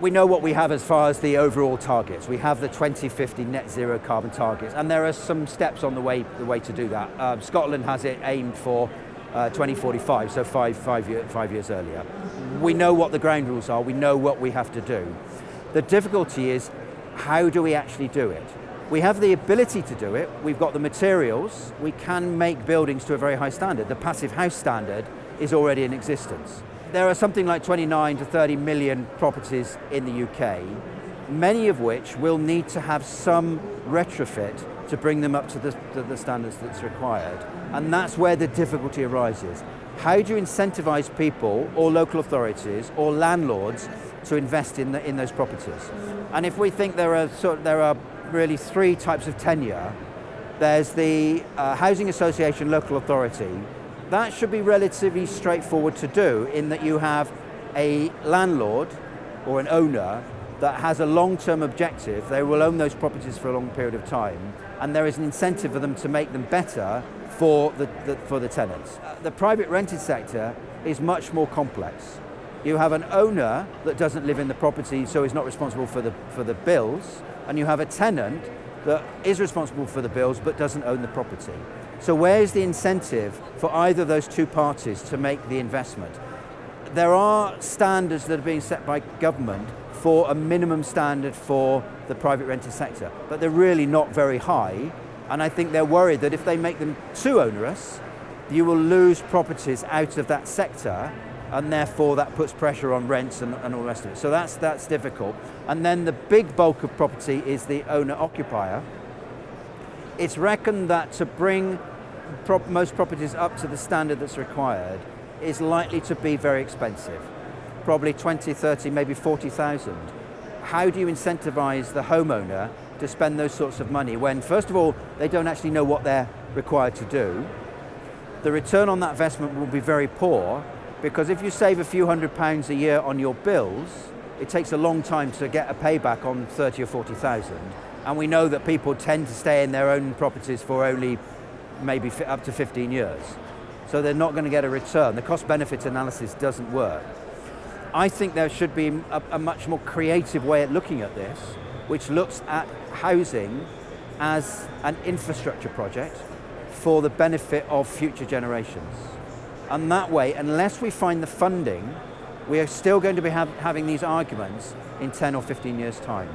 We know what we have as far as the overall targets. We have the 2050 net zero carbon targets, and there are some steps on the way to do that. Scotland has it aimed for 2045, so five years earlier. We know what the ground rules are, we know what we have to do. The difficulty is, how do we actually do it? We have the ability to do it, we've got the materials, we can make buildings to a very high standard. The passive house standard is already in existence. There are something like 29 to 30 million properties in the UK, many of which will need to have some retrofit to bring them up to the standards that's required. And that's where the difficulty arises. How do you incentivize people, or local authorities, or landlords to invest in those properties? And if we think there are really three types of tenure, there's the housing association local authority. That should be relatively straightforward to do, in that you have a landlord or an owner that has a long-term objective. They will own those properties for a long period of time, and there is an incentive for them to make them better for the tenants. The private rented sector is much more complex. You have an owner that doesn't live in the property, so is not responsible for the bills, and you have a tenant that is responsible for the bills but doesn't own the property. So where's the incentive for either of those two parties to make the investment? There are standards that are being set by government for a minimum standard for the private rented sector, but they're really not very high, and I think they're worried that if they make them too onerous, you will lose properties out of that sector, and therefore that puts pressure on rents and all the rest of it. So that's difficult. And then the big bulk of property is the owner-occupier. It's reckoned that to bring most properties up to the standard that's required is likely to be very expensive. Probably 20, 30, maybe 40,000. How do you incentivize the homeowner to spend those sorts of money when, first of all, they don't actually know what they're required to do? The return on that investment will be very poor, because if you save a few £100 a year on your bills, it takes a long time to get a payback on 30 or 40,000. And we know that people tend to stay in their own properties for only maybe up to 15 years. So they're not going to get a return. The cost-benefit analysis doesn't work. I think there should be a much more creative way at looking at this, which looks at housing as an infrastructure project for the benefit of future generations. And that way, unless we find the funding, we are still going to be having these arguments in 10 or 15 years' time.